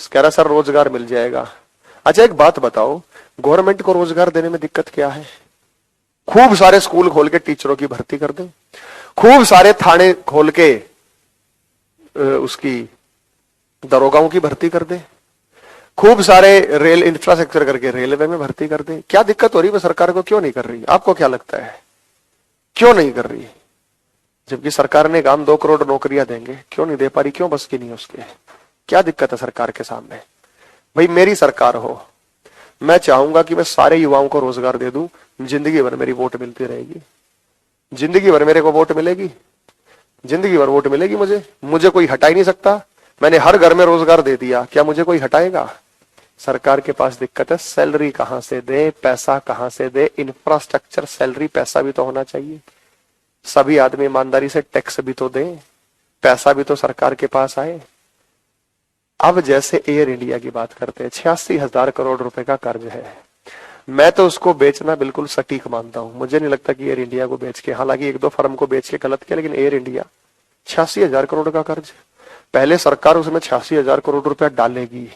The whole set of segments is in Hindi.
कह रहा सर रोजगार मिल जाएगा। अच्छा एक बात बताओ, गवर्नमेंट को रोजगार देने में दिक्कत क्या है? खूब सारे स्कूल खोल के टीचरों की भर्ती कर दें, खूब सारे थाने खोल के उसकी दरोगाओं की भर्ती कर दें, खूब सारे रेल इंफ्रास्ट्रक्चर करके रेलवे में भर्ती कर दें। क्या दिक्कत हो रही है सरकार को? क्यों नहीं कर रही? आपको क्या लगता है क्यों नहीं कर रही? जबकि सरकार ने काम 2 करोड़ नौकरियां देंगे, क्यों नहीं दे पा रही? क्यों बस की नहीं उसके? क्या दिक्कत है सरकार के सामने? भाई मेरी सरकार हो, मैं चाहूंगा कि मैं सारे युवाओं को रोजगार दे दूं, जिंदगी भर मेरी वोट मिलती रहेगी, जिंदगी भर मेरे को वोट मिलेगी, जिंदगी भर वोट मिलेगी मुझे कोई हटा ही नहीं सकता। मैंने हर घर में रोजगार दे दिया, क्या मुझे कोई हटाएगा? सरकार के पास दिक्कत है, सैलरी कहां से दे, पैसा कहां से दे, इंफ्रास्ट्रक्चर, सैलरी, पैसा भी तो होना चाहिए। सभी आदमी ईमानदारी से टैक्स भी तो दें, पैसा भी तो सरकार के पास आए। अब जैसे एयर इंडिया की बात करते हैं, 86,000 करोड़ रुपए का कर्ज है। मैं तो उसको बेचना बिल्कुल सटीक मानता हूं। मुझे नहीं लगता कि एयर इंडिया को बेच के, हालांकि 1-2 फर्म को बेच के गलत किया, लेकिन एयर इंडिया 86,000 करोड़ का कर्ज, पहले सरकार उसमें 86,000 करोड़ रुपया डालेगी,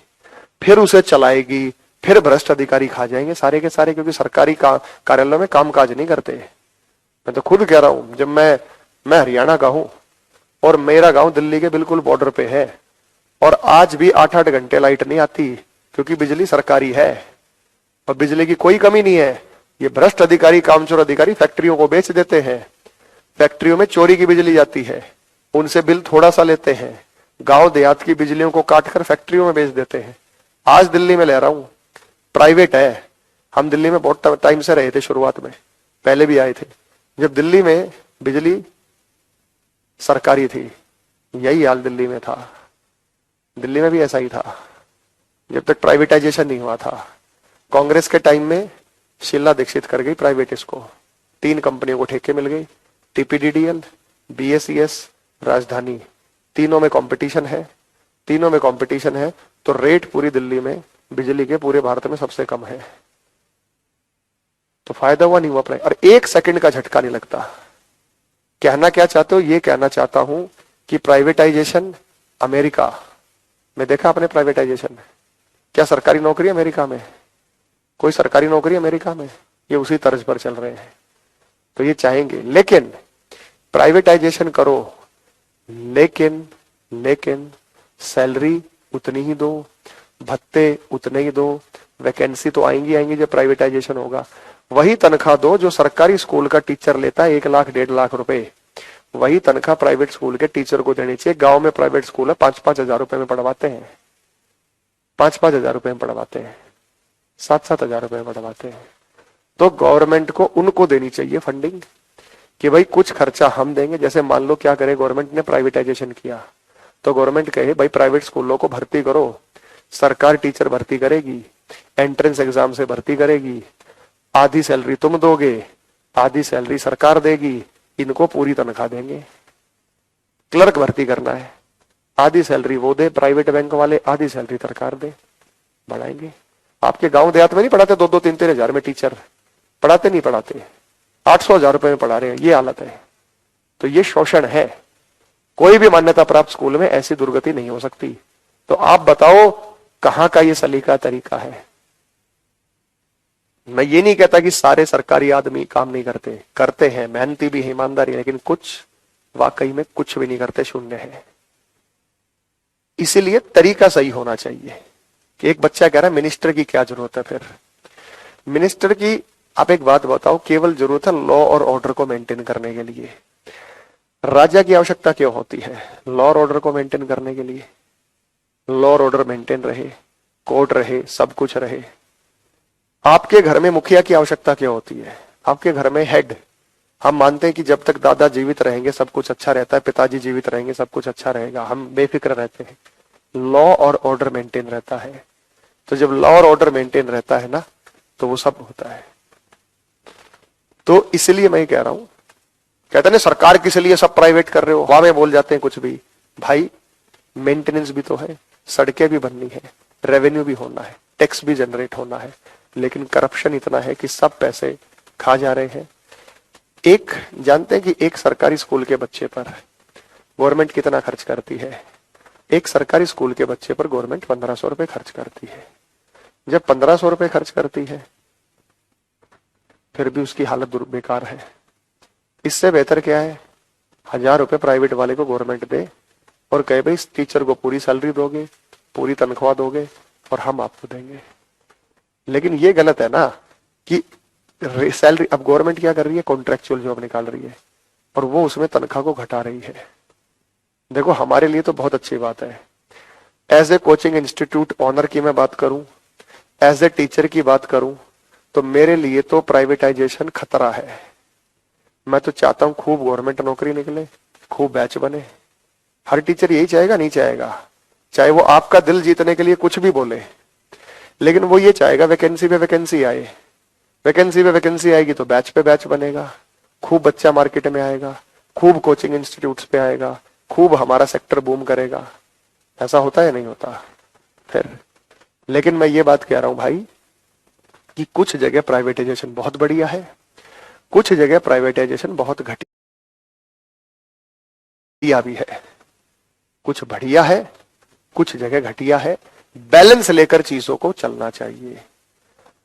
फिर उसे चलाएगी, फिर भ्रष्ट अधिकारी खा जाएंगे सारे के सारे, क्योंकि सरकारी कार्यालयों में कामकाज नहीं करते। मैं तो खुद कह रहा हूं, जब मैं हरियाणा का हूं और मेरा गांव दिल्ली के बिल्कुल बॉर्डर पे है, और आज भी 8-8 घंटे लाइट नहीं आती, क्योंकि बिजली सरकारी है और बिजली की कोई कमी नहीं है। ये भ्रष्ट अधिकारी, कामचोर अधिकारी फैक्ट्रियों को बेच देते हैं, फैक्ट्रियों में चोरी की बिजली जाती है, उनसे बिल थोड़ा सा लेते हैं, गांव देहात की बिजलियों को काटकर फैक्ट्रियों में बेच देते हैं। आज दिल्ली में ले रहा हूं, प्राइवेट है। हम दिल्ली में बहुत टाइम से रहे थे, शुरुआत में, पहले भी आए थे। जब दिल्ली में बिजली सरकारी थी, यही हाल दिल्ली में था, दिल्ली में भी ऐसा ही था, जब तक प्राइवेटाइजेशन नहीं हुआ था। कांग्रेस के टाइम में शीला दीक्षित कर गई प्राइवेट, इसको 3 कंपनियों को ठेके मिल गई, टीपीडीडीएल, बीएसईएस, राजधानी। तीनों में कंपटीशन है, तीनों में कंपटीशन है, तो रेट पूरी दिल्ली में बिजली के पूरे भारत में सबसे कम है। तो फायदा हुआ नहीं हुआ? और 1 सेकंड का झटका नहीं लगता। कहना क्या चाहते हो? ये कहना चाहता हूं कि प्राइवेटाइजेशन, अमेरिका में देखा आपने प्राइवेटाइजेशन? क्या सरकारी नौकरी अमेरिका में? कोई सरकारी नौकरी अमेरिका में? ये उसी तर्ज पर चल रहे हैं। तो ये चाहेंगे, लेकिन प्राइवेटाइजेशन करो, लेकिन सैलरी उतनी ही दो, भत्ते उतने ही दो, वैकेंसी तो आएंगी जब प्राइवेटाइजेशन होगा। वही तनख्वाह दो जो सरकारी स्कूल का टीचर लेता है 1 लाख 1.5 लाख रुपए, वही तनख्वाह प्राइवेट स्कूल के टीचर को देनी चाहिए। गांव में प्राइवेट स्कूल है, 5-5 हजार रुपए में पढ़वाते हैं, 5-5 हजार रुपए में पढ़वाते हैं, 7-7 हजार रुपए में पढ़वाते हैं। तो गवर्नमेंट को उनको देनी चाहिए फंडिंग, कि भाई कुछ खर्चा हम देंगे। जैसे मान लो क्या करे, गवर्नमेंट ने प्राइवेटाइजेशन किया, तो गवर्नमेंट कहे भाई प्राइवेट स्कूलों को भर्ती करो, सरकार टीचर भर्ती करेगी, एंट्रेंस एग्जाम से भर्ती करेगी, आधी सैलरी तुम दोगे, आधी सैलरी सरकार देगी, इनको पूरी तनख्वाह देंगे। क्लर्क भर्ती करना है, आधी सैलरी वो दे प्राइवेट बैंक वाले, आधी सैलरी सरकार दे, बढ़ाएंगे। आपके गांव देहात में नहीं पढ़ाते 2-2, 3-3 हजार में टीचर पढ़ाते? नहीं पढ़ाते, 800 हजार रुपए में पढ़ा रहे हैं। ये हालत है, तो ये शोषण है। कोई भी मान्यता प्राप्त स्कूल में ऐसी दुर्गति नहीं हो सकती। तो आप बताओ कहां का ये सलीका तरीका है? मैं ये नहीं कहता कि सारे सरकारी आदमी काम नहीं करते, करते हैं, मेहनती भी है, ईमानदारी, लेकिन कुछ वाकई में कुछ भी नहीं करते, शून्य है। इसीलिए तरीका सही होना चाहिए। कि एक बच्चा कह रहा है मिनिस्टर की क्या जरूरत है? फिर मिनिस्टर की आप एक बात बताओ, केवल जरूरत है लॉ और ऑर्डर को मेंटेन करने के लिए। राजा की आवश्यकता क्यों होती है? लॉ और ऑर्डर को मेंटेन करने के लिए। लॉ और ऑर्डर मेंटेन रहे, कोर्ट रहे, सब कुछ रहे। आपके घर में मुखिया की आवश्यकता क्यों होती है? आपके घर में हेड, हम मानते हैं कि जब तक दादा जीवित रहेंगे सब कुछ अच्छा रहता है, पिताजी जीवित रहेंगे सब कुछ अच्छा रहेगा, हम बेफिक्र रहते हैं, लॉ और ऑर्डर मेंटेन रहता है। तो जब लॉ और ऑर्डर मेंटेन रहता है ना, तो वो सब होता है। तो इसलिए मैं कह रहा हूं, कहते हैं सरकार किस लिए सब प्राइवेट कर रहे हो, हवा में बोल जाते हैं कुछ भी। भाई मेंटेनेंस भी तो है, सड़कें भी बननी है, रेवेन्यू भी होना है, टैक्स भी जनरेट होना है, लेकिन करप्शन इतना है कि सब पैसे खा जा रहे हैं। एक जानते हैं कि एक सरकारी स्कूल के बच्चे पर गवर्नमेंट कितना खर्च करती है? एक सरकारी स्कूल के बच्चे पर गवर्नमेंट 1500 रुपए खर्च करती है। जब 1500 रुपए खर्च करती है फिर भी उसकी हालत बेकार है। इससे बेहतर क्या है, 1000 रुपए प्राइवेट वाले को गवर्नमेंट दे और कहे भाई इस टीचर को पूरी सैलरी दोगे, पूरी तनख्वाह दोगे और हम आपको देंगे। लेकिन ये गलत है ना कि सैलरी, अब गवर्नमेंट क्या कर रही है, कॉन्ट्रेक्चुअल जॉब निकाल रही है और वो उसमें तनख्वाह को घटा रही है। देखो हमारे लिए तो बहुत अच्छी बात है। As a coaching institute owner की मैं बात करूं, एज ए टीचर की बात करूं, तो मेरे लिए तो प्राइवेटाइजेशन खतरा है। मैं तो चाहता हूं खूब गवर्नमेंट नौकरी निकले, खूब बैच बने। हर टीचर यही चाहेगा? नहीं चाहेगा। चाहे वो आपका दिल जीतने के लिए कुछ भी बोले, लेकिन वो ये चाहेगा वैकेंसी पे वैकेंसी आए। वैकेंसी पे वैकेंसी आएगी तो बैच पे बैच बनेगा, खूब बच्चा मार्केट में आएगा, खूब कोचिंग इंस्टीट्यूट्स पे आएगा, खूब हमारा सेक्टर बूम करेगा। ऐसा होता है नहीं होता फिर। लेकिन मैं ये बात कह रहा हूं भाई कि कुछ जगह प्राइवेटाइजेशन बहुत बढ़िया है, कुछ जगह प्राइवेटाइजेशन बहुत घटिया भी है। कुछ बढ़िया है, कुछ जगह घटिया है। बैलेंस लेकर चीजों को चलना चाहिए।